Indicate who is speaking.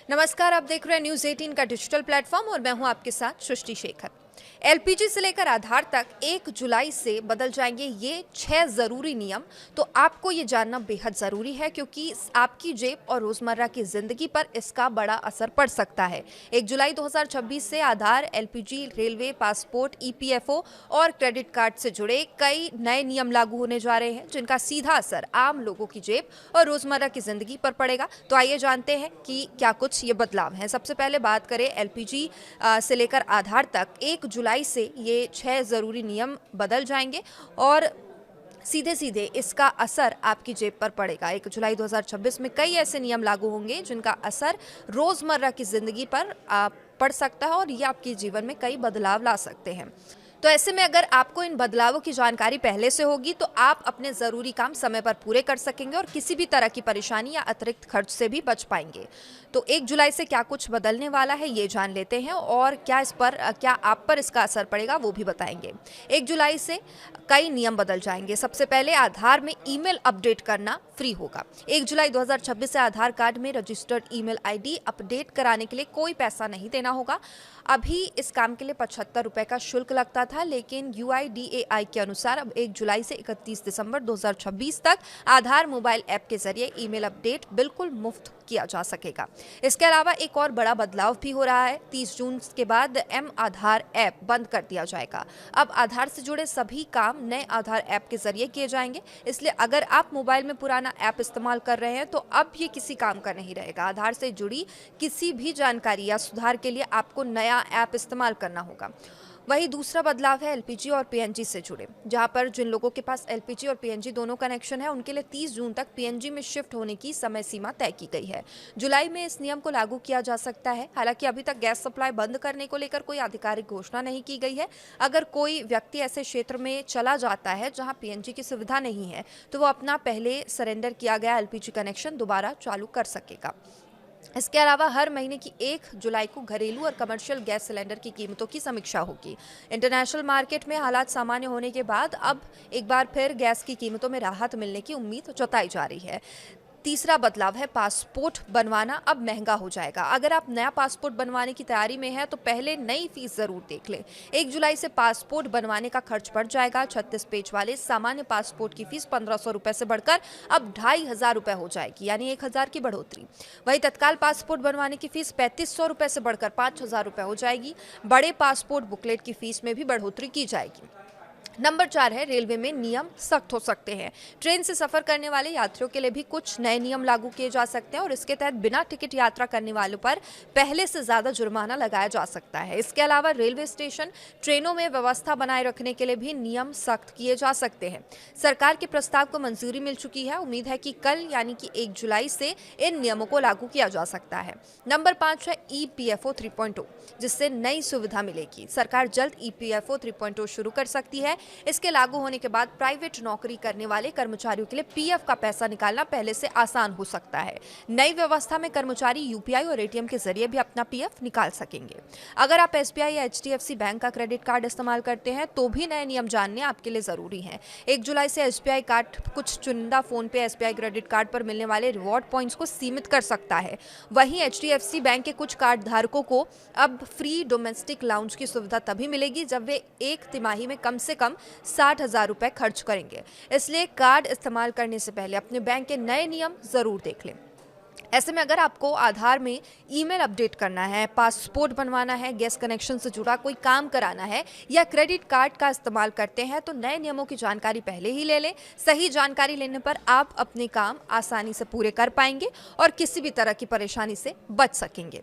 Speaker 1: नमस्कार, आप देख रहे हैं न्यूज़ 18 का डिजिटल प्लेटफॉर्म और मैं हूं आपके साथ सृष्टि शेखर। एलपीजी से लेकर आधार तक 1 जुलाई से बदल जाएंगे ये 6 ज़रूरी नियम। तो आपको ये जानना बेहद ज़रूरी है क्योंकि आपकी जेब और रोज़मर्रा की ज़िंदगी पर इसका बड़ा असर पड़ सकता है। 1 जुलाई 2026 से आधार, एलपीजी, रेलवे, पासपोर्ट, ईपीएफओ और क्रेडिट कार्ड से जुड़े कई नए नियम लागू होने जा रहे हैं, जिनका सीधा असर आम लोगों की जेब और रोज़मर्रा की ज़िंदगी पर पड़ेगा। तो आइए जानते हैं कि क्या कुछ ये बदलाव हैं। सबसे पहले बात करें एलपीजी से लेकर आधार तक 1 जुलाई से ये 6 ज़रूरी नियम बदल जाएंगे और सीधे सीधे इसका असर आपकी जेब पर पड़ेगा। 1 जुलाई 2026 में कई ऐसे नियम लागू होंगे जिनका असर रोज़मर्रा की ज़िंदगी पर पड़ सकता है और ये आपके जीवन में कई बदलाव ला सकते हैं। तो ऐसे में अगर आपको इन बदलावों की जानकारी पहले से होगी तो आप अपने ज़रूरी काम समय पर पूरे कर सकेंगे और किसी भी तरह की परेशानी या अतिरिक्त खर्च से भी बच पाएंगे। तो 1 जुलाई से क्या कुछ बदलने वाला है ये जान लेते हैं और क्या आप पर इसका असर पड़ेगा वो भी बताएंगे। 1 जुलाई से कई नियम बदल जाएंगे। सबसे पहले आधार में ईमेल अपडेट करना फ्री होगा। 1 जुलाई 2026 से आधार कार्ड में रजिस्टर्ड ईमेल आईडी अपडेट कराने के लिए कोई पैसा नहीं देना होगा। अभी इस काम के लिए 75 रुपए का शुल्क लगता था, लेकिन यूआईडीएआई के अनुसार अब 1 जुलाई से 31 दिसंबर 2026 तक आधार मोबाइल ऐप के जरिए ईमेल अपडेट बिल्कुल मुफ्त किया जा सकेगा। इसके अलावा एक और बड़ा बदलाव भी हो रहा है। 30 जून के बाद एम आधार ऐप बंद कर दिया जाएगा। अब आधार से जुड़े सभी काम नए आधार ऐप के जरिए किए जाएंगे। इसलिए अगर आप मोबाइल में पुराना ऐप इस्तेमाल कर रहे हैं तो अब ये किसी काम का नहीं रहेगा। आधार से जुड़ी किसी भी जानकारी या सुधार के लिए आपको नया ऐप इस्तेमाल करना होगा। वही दूसरा बदलाव है एलपीजी और पीएनजी से जुड़े, जहां पर जिन लोगों के पास एलपीजी और पीएनजी दोनों कनेक्शन है उनके लिए 30 जून तक पीएनजी में शिफ्ट होने की समय सीमा तय की गई है। जुलाई में इस नियम को लागू किया जा सकता है। हालांकि अभी तक गैस सप्लाई बंद करने को लेकर कोई आधिकारिक घोषणा नहीं की गई है। अगर कोई व्यक्ति ऐसे क्षेत्र में चला जाता है जहां पीएनजी की सुविधा नहीं है तो वो अपना पहले सरेंडर किया गया एलपीजी कनेक्शन दोबारा चालू कर सकेगा। इसके अलावा हर महीने की 1 जुलाई को घरेलू और कमर्शियल गैस सिलेंडर की कीमतों की समीक्षा होगी। इंटरनेशनल मार्केट में हालात सामान्य होने के बाद अब एक बार फिर गैस की कीमतों में राहत मिलने की उम्मीद जताई जा रही है। तीसरा बदलाव है पासपोर्ट बनवाना अब महंगा हो जाएगा। अगर आप नया पासपोर्ट बनवाने की तैयारी में हैं तो पहले नई फीस जरूर देख लें। 1 जुलाई से पासपोर्ट बनवाने का खर्च बढ़ जाएगा। 36 पेज वाले सामान्य पासपोर्ट की फीस 1500 रुपए से बढ़कर अब 2500 रुपए हो जाएगी, यानी 1000 की बढ़ोतरी। वहीं तत्काल पासपोर्ट बनवाने की फीस 3500 रुपए से बढ़कर 5000 रुपए हो जाएगी। बड़े पासपोर्ट बुकलेट की फीस में भी बढ़ोतरी की जाएगी। नंबर 4 है रेलवे में नियम सख्त हो सकते हैं। ट्रेन से सफर करने वाले यात्रियों के लिए भी कुछ नए नियम लागू किए जा सकते हैं और इसके तहत बिना टिकट यात्रा करने वालों पर पहले से ज्यादा जुर्माना लगाया जा सकता है। इसके अलावा रेलवे स्टेशन, ट्रेनों में व्यवस्था बनाए रखने के लिए भी नियम सख्त किए जा सकते हैं। सरकार के प्रस्ताव को मंजूरी मिल चुकी है। उम्मीद है कि कल यानी कि 1 जुलाई से इन नियमों को लागू किया जा सकता है। नंबर 5 है ईपीएफओ 3.0, जिससे नई सुविधा मिलेगी। सरकार जल्द ईपीएफओ 3.0 शुरू कर सकती है। इसके लागू होने के बाद प्राइवेट नौकरी करने वाले कर्मचारियों के लिए पीएफ का पैसा निकालना पहले से आसान हो सकता है। नई व्यवस्था में कर्मचारी यूपीआई और एटीएम के जरिए भी अपना पीएफ निकाल सकेंगे। अगर आप एसबीआई या एचडीएफसी बैंक का क्रेडिट कार्ड इस्तेमाल करते हैं तो भी नए नियम जानने आपके लिए जरूरी हैं। 1 जुलाई से एसबीआई कार्ड कुछ चुनिंदा फोन पे एसबीआई क्रेडिट कार्ड पर मिलने वाले रिवॉर्ड पॉइंट्स को सीमित कर सकता है। वहीं एचडीएफसी बैंक के कुछ कार्ड धारकों को अब फ्री डोमेस्टिक लाउंज की सुविधा तभी मिलेगी जब वे एक तिमाही में कम से कम 60,000 रुपए खर्च करेंगे। इसलिए कार्ड इस्तेमाल करने से पहले अपने बैंक के नए नियम जरूर देख लें। ऐसे में अगर आपको आधार में ईमेल अपडेट करना है, पासपोर्ट बनवाना है, गैस कनेक्शन से जुड़ा कोई काम कराना है या क्रेडिट कार्ड का इस्तेमाल करते हैं तो नए नियमों की जानकारी पहले ही ले लें। सही जानकारी लेने पर आप अपने काम आसानी से पूरे कर पाएंगे और किसी भी तरह की परेशानी से बच सकेंगे।